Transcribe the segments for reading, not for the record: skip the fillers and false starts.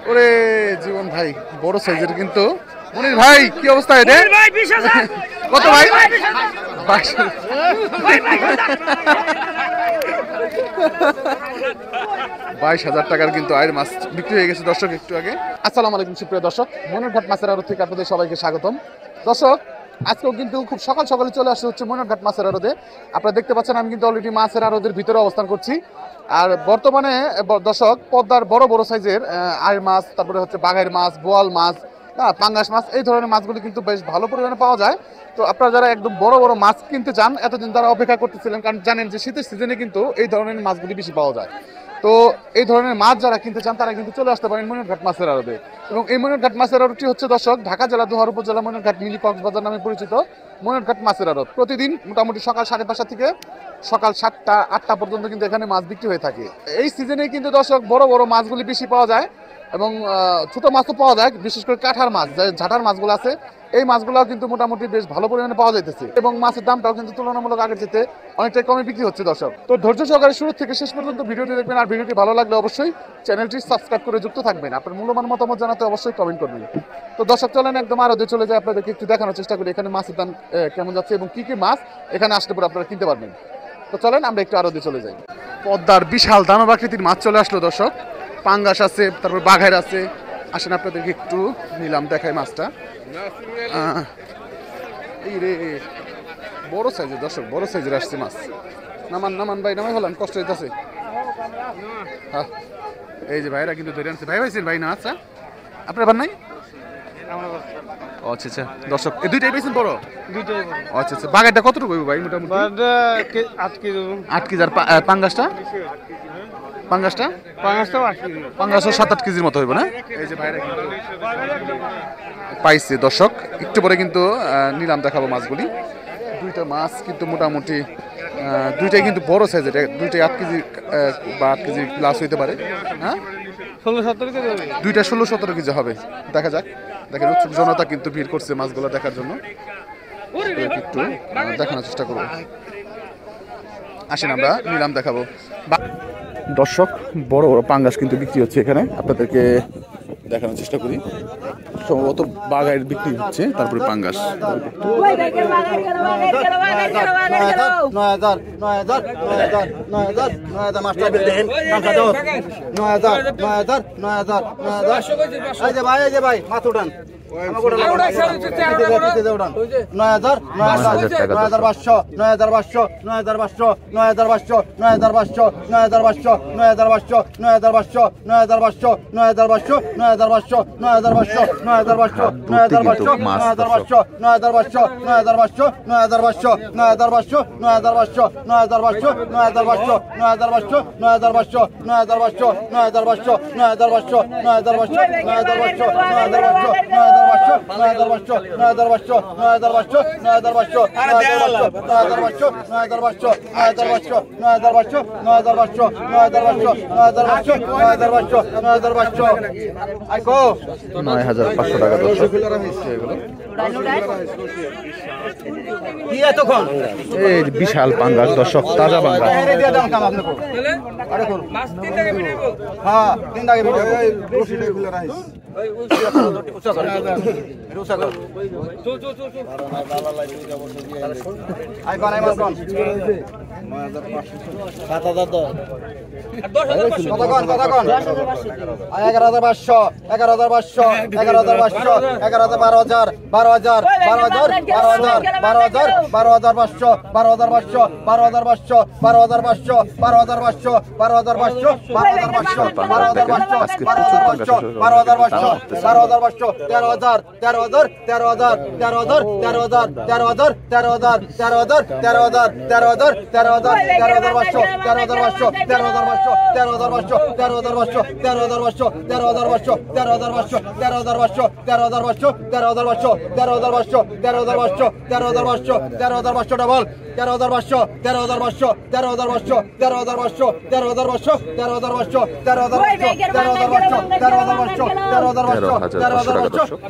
ওরে জীবন ভাই বড় সাইজের কিন্তু। মনির ভাই কি অবস্থা এটা? কত ভাই? 22,000 টাকার কিন্তু আয়ের মাছ বিক্রি হয়ে গেছে দর্শক একটু আগে। আসসালামু আলাইকুম সুপ্রিয় দর্শক, মনিরঘাট মাছের আড়ত থেকে আপনাদের সবাইকে স্বাগতম। দর্শক আজকেও কিন্তু খুব সকাল সকালে চলে আসছে হচ্ছে মনিরঘাট মাছের আড়তে। আপনারা দেখতে পাচ্ছেন আমি কিন্তু অলরেডি মাছের আড়তের ভিতরে অবস্থান করছি। আর বর্তমানে দর্শক পদ্মার বড় বড় সাইজের আয়ের মাছ, তারপরে হচ্ছে বাঘের মাছ, বোয়াল মাছ, পাঙ্গাস মাছ, এই ধরনের মাছগুলি কিন্তু বেশ ভালো পরিমাণে পাওয়া যায়। তো আপনারা যারা একদম বড় বড় মাছ কিনতে চান, এতদিন তারা অপেক্ষা করতেছিলেন, কারণ জানেন যে শীতের সিজনে কিন্তু এই ধরনের মাছগুলি বেশি পাওয়া যায়। তো এই ধরনের মাছ যারা কিনতে চান তারা কিন্তু চলে আসতে পারেন মনিরঘাট মাছের আড়তে। এবং এই মনিরঘাট মাছের আড়তটি হচ্ছে দর্শক ঢাকা জেলা দোহার উপজেলা মনিরঘাট মিনি কক্সবাজার নামে পরিচিত মনিরঘাট মাছের আড়ত। প্রতিদিন মোটামুটি সকাল 5:30 থেকে সকাল 7টা 8টা পর্যন্ত কিন্তু এখানে মাছ বিক্রি হয়ে থাকে। এই সিজনে কিন্তু দর্শক বড় বড় মাছগুলি বেশি পাওয়া যায় এবং ছোট মাছও পাওয়া যায়, বিশেষ করে কাঠার মাছ, ঝাঁটার মাছগুলো আছে এই মাছগুলো কিন্তু মোটামুটি বেশ ভালো পরিমাণে পাওয়া যাইতেছে এবং মাছের দামটাও কিন্তু তুলনামূলক আগের চেয়ে অনেকটাই কমে বিক্রি হচ্ছে দর্শক। তো ধৈর্য সহকারে শুরু থেকে শেষ পর্যন্ত ভিডিওটি দেখবেন, আর ভিডিওটি ভালো লাগলে অবশ্যই চ্যানেলটি সাবস্ক্রাইব করে যুক্ত থাকবেন। আপনার মূল্যবান মতামত জানাতে অবশ্যই কমেন্ট করবেন। তো দর্শক চলেন একদম আরো চলে যায়, আপনাদেরকে একটু দেখানোর চেষ্টা করি এখানে মাছের দাম কেমন যাচ্ছে এবং কি কি মাছ এখানে আসলে পরে আপনারা কিনতে পারবেন। তো চলেন আমরা একটু আরো চলে যাই। পদ্মার বিশাল দানব আকৃতির মাছ চলে আসলো দর্শক, পাঙ্গাস আছে, তারপর বাঘের আছে। আসেন আপনাদেরকে একটু নিলাম দেখাই মাছটা। এই রে বড় সাইজের দর্শক, বড় সাইজের আসছে মাছ। নামান নামান ভাই, নামাই হলাম, কষ্ট হইতেছে। হ্যাঁ এই যে ভাইরা কিন্তু ধরে আনছে। ভাই ভাইছেন ভাই না? আচ্ছা আপনার বার নাই? আচ্ছা আচ্ছা দর্শক এই দুইটাই পেয়েছেন বড়? দুইটাই বড়। আচ্ছা আচ্ছা বাঘেরটা কতটুকু ভাই? মোটামুটি 8 কেজি। 8 কেজি। আর পাঙ্গাসটা? পাঙ্গাসটা 7-8 কেজির মতো হইব না? এই যে ভাইরা কিন্তু পাইছে দর্শক, একটু পরে কিন্তু নিলাম দেখাবো মাছগুলি। দুইটা মাছ কিন্তু মোটামুটি দুইটাই কিন্তু বড় সাইজের, দুইটাই 8 কেজি বা 8 কেজি প্লাস হইতে পারে। হ্যাঁ 16-17 কেজি, দুইটা 16-17 কেজি হবে। দেখা যাক। দেখেন উৎসুক জনতা কিন্তু ভিড় করছে মাছগুলো দেখার জন্য। একটু দেখানোর চেষ্টা করবো। আসেন আমরা নিলাম দেখাবো। দর্শক বড় বড় পাঙ্গাস কিন্তু বিক্রি হচ্ছে এখানে, আপনাদেরকে দেখানোর চেষ্টা করি। সম্ভবত বাঘাইয়ের বিক্রি হচ্ছে, তারপরে পাঙ্গাস। বিশাল পাঙ্গাস দর্শক, তাজা পাঙ্গাস।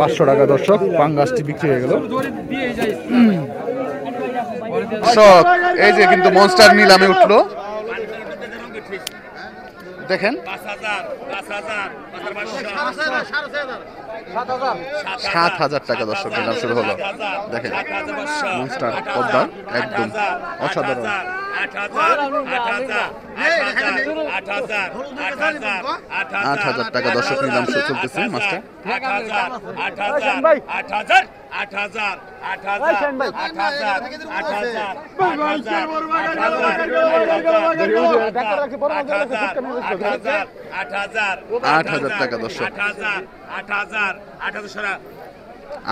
পাঁচশো টাকা দর্শক পাঙ্গাসটি বিক্রি হয়ে গেল। এই যে কিন্তু মনস্টার নিলামে উঠলো, দেখেন 7,000 টাকা দর্শক নিলাম শুরু হলো। দেখেন মনস্টার পদ্মার একদম অসাধারণ। 8,000 টাকা দর্শক নিলাম চলতেছে মাছটা। 8,000 টাকা দর্শক,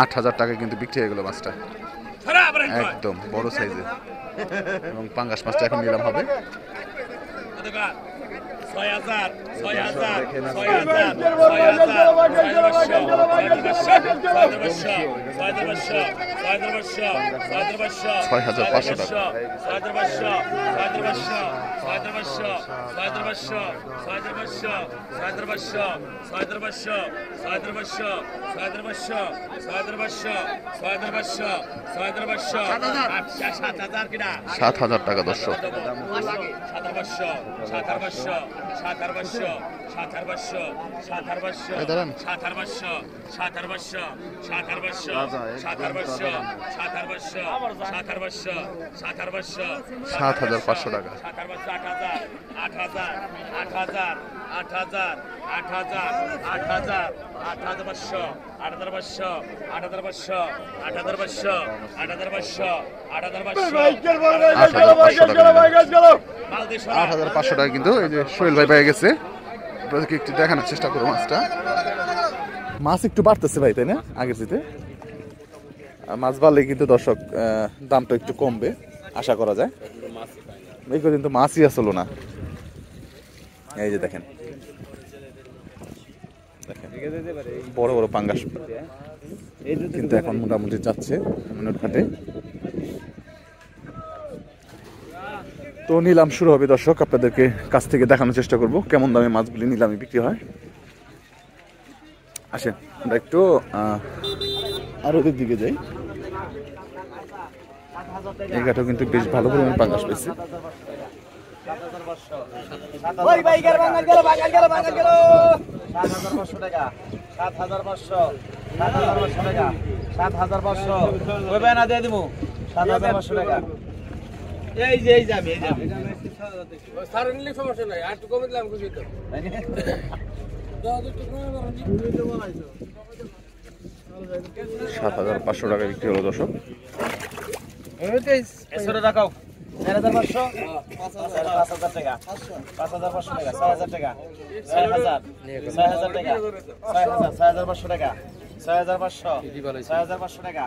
8,000 টাকা কিন্তু বিক্রি হয়ে গেল মাছটা, একদম বড় সাইজের। এবং পাঙ্গাস মাছটা এখন নিলাম হবে 6,000 টাকা দর্শক। 7,500 টাকা। 8,500 টাকা কিন্তু এই যে সোহেল ভাই পেয়ে গেছে। আপনাদেরকে একটু দেখানোর চেষ্টা করবো মাছটা। মাছ একটু বাড়তেছে ভাই, তাই না? আগের চেয়ে মাছ বাড়লে কিন্তু দর্শক দামটা একটু কমবে আশা করা যায়। এই কিন্তু মাছই আসলো না। এই যে দেখেন বড় বড় পাঙ্গাস কিন্তু এখন মোটামুটি যাচ্ছে মনোর ঘাটে। তো নিলাম শুরু হবে দর্শক, আপনাদেরকে কাছ থেকে দেখানোর চেষ্টা করব কেমন দামে মাছগুলি নিলামে বিক্রি হয়। আসেন আমরা একটু আর ওদের দিকে যাই। এই ঘাটেও কিন্তু বেশ ভালো পরিমাণ পাঙ্গাস পেয়েছে। 7,500 টাকা। এই যে আমি স্যার নিলে সমস্যা নাই, আর একটু কমে দিলাম খুশি তো। 7,500 টাকা বিক্রি হলো দর্শক। 4,500 টাকা, 5,000 টাকা, 5,500 টাকা, 6,000 টাকা, 6,000 টাকা, 6,500 টাকা, 6,500 টাকা,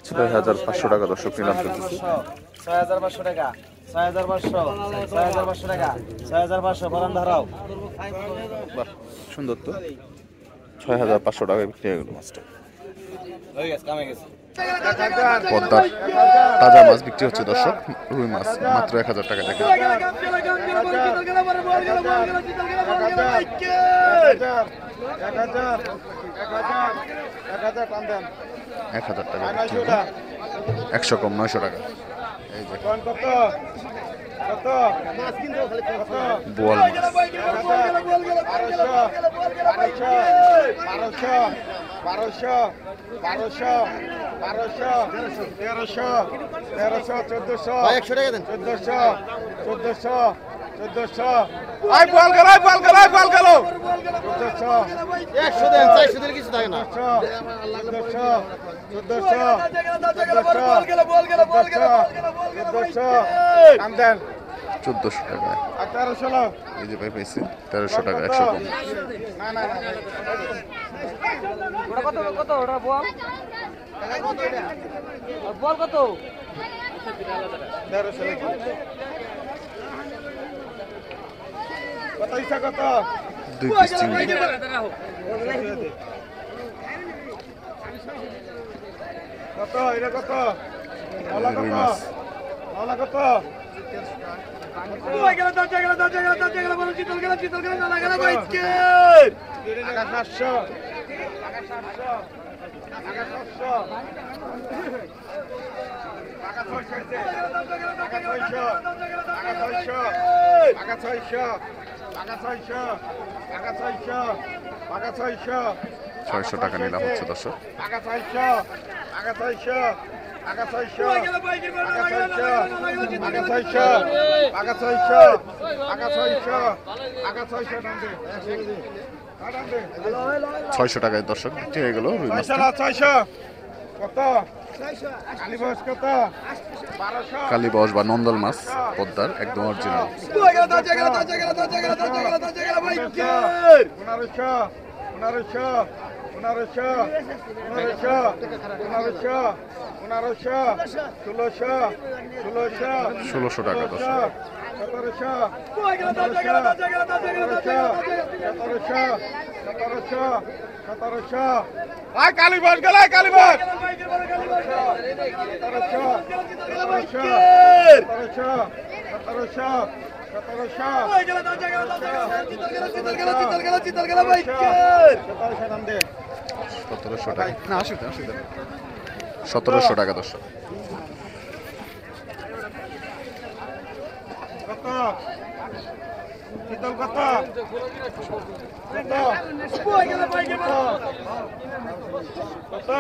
6,500 টাকা দর্শক নিলাম চলতেছে। 6,500 টাকা, 6,500 টাকা, 6,500 বরান ধরাও। বাহ সুন্দর তো, 6,500 টাকা বিক্রি হয়ে গেল মাছটা। হয়ে গেছে, কামে গেছে। পদ্মার তাজা মাছ বিক্রি হচ্ছে দর্শক, রুই মাছ মাত্র 1,000 টাকা থেকে। 1,000 টাকা বিক্রি হলো, 100 কম 900 টাকা। এই যে বোয়াল মাছ 1,400 টাকা। এই যে ভাই পাইছে 1,300 টাকা, 100 কম। কত ওটা বল? বল কত? 1300 নাকি? কত ইচ্ছা কত? 2 পিস চিংড়ি কত এটা কত? ওলা রুই কত? মাছ ওলা কত? টাকা 700 টাকা 700 টাকা 600 টাকা নিলাম হচ্ছে দর্শক। ছয়শো টাকায় দর্শক বিক্রি হয়ে গেল রুই মাছটা। কত কালীবাস কত 1200 কালীবস বা নন্দল মাছ পদ্মার একদম অরিজিনাল। 1600 টাকা দর্শক। 1700 কালীবাস গেলায় কালীবাস 1700 টাকা না 1700 টাকা দর্শক। কত শীতল কত কত কত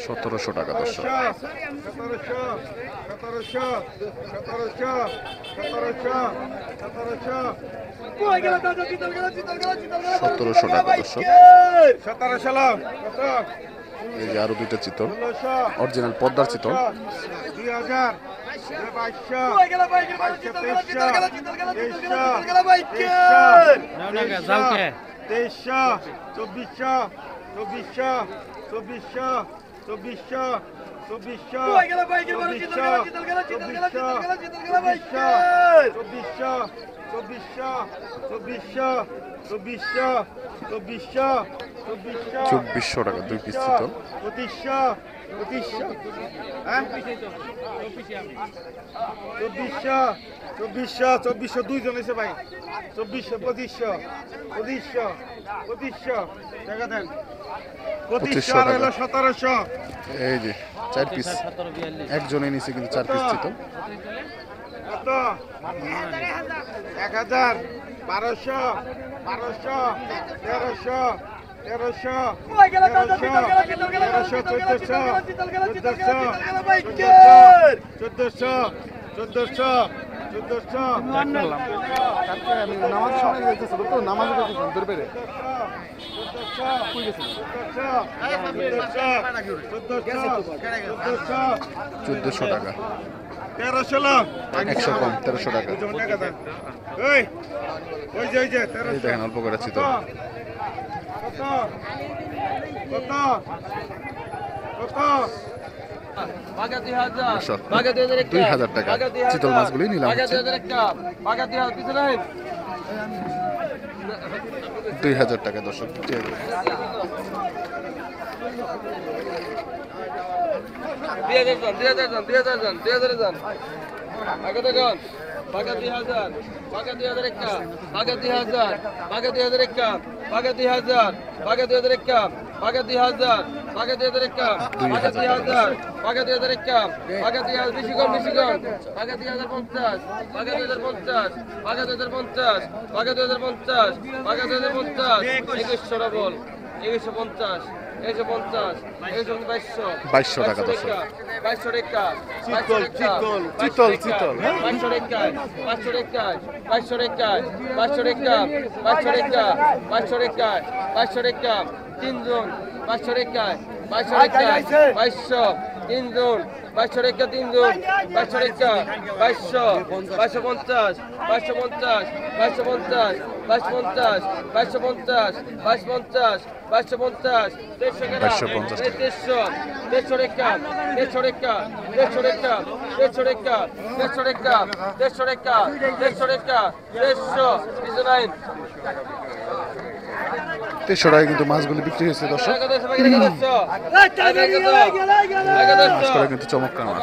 1700 টাকা দর্শক। 1700 টাকা দর্শক। 1700 কত এই যে আরো দুইটা চিতল অরিজিনাল পদ্মার চিতল। 2000 2400 টাকা 2 পিস চিতল। 2400 দুইজন এসে ভাই 2500 টাকা দেন 2500 আর হলো 1700 এই যে 4 পিস একজনে নিচে কিন্তু 4 পিস চিতল। কত 1000 1200 1300 চোদ্দশো টাকা 1300 লাখ 100 কম 1300 টাকা। ওই যে এই দেখেন অল্প করে চিতল। কত কত কত বাগা 2000 দর্শক, বাগা 2001 2000 টাকা চিতল মাছগুলি নিলাম বাগা হচ্ছে 2001 বাগা 2000 পিছনে 2000 টাকা দর্শক। ঠিক আছে। 2000 বাগা দেখুন বাগা 2000 বাগা 2001 বাগা 2000 বাগা 2001 বাগা 2000 বাগা 2001 বাগা 2000 বাগা 2001 বাগা 2000 বাগা 2001 বাগা 2000 বেশিগণ বাগা 2050 বাগা 2050 বাগা 2050 বাগা 2050 বাগা 2050 2100 বল 2150 150 150 2200 টাকা দর্শক। 2200 টাকা চিতল, চিতল, চিতল, চিতল, হ্যাঁ? 2200 টাকা 2200 টাকা 2200 টাকা 2200 টাকা 2200 টাকা 2200 টাকা 2200 টাকা তিনজন 2200 টাকা 2200 টাকা 2200 তিনজন 2200 টাকা তিনজন 2200 টাকা 2200 2250 2250 2250 2250 2250 2250 2250 2250 150 টাকা 150 টাকা 150 টাকা 150 টাকা 150 টাকা 150 টাকা 150 টাকা 150 300 টাকায় কিন্তু মাছগুলি বিক্রি হয়েছে দর্শক। মাছগুলো কিন্তু চমৎকার মাছ।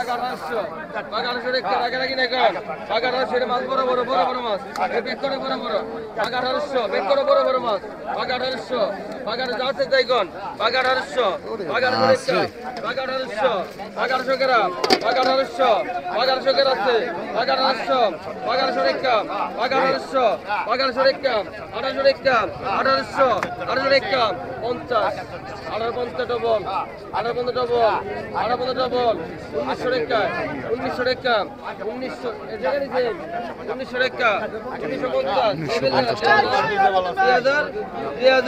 ডবল 1900 টাকা 1900 টাকা 1900 এ জায়গায় 1900 টাকা 1950 2000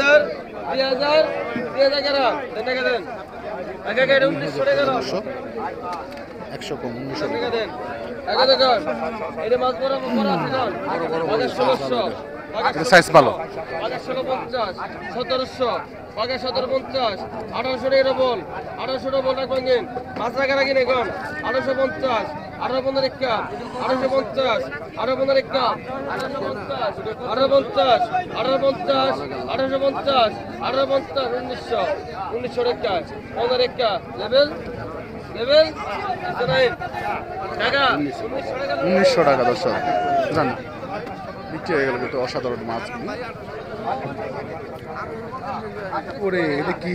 টাকা দেন আগে 1900 টাকা দাও 100 কম 1900 টাকা দেন আগে দেখুন এটা মাছ বড় বড় আছে না আগে 1600 এটা সাইজ ভালো। আগে 1650 1700 আগে 1750 1800 টাকা বল 1800 টাকা বল রাখবেন মাছ রাখা রাখি নেন 1850 1850 টাকা 1850 1850 টাকা 1850 1850 1850 1900 টাকা 15 টাকা লেভেল লেভেল টাকা 1900 টাকা দর্শক। জান বিক্রি হয়ে গেল কিন্তু অসাধারণ মাছগুলি। ওরে এটা কি?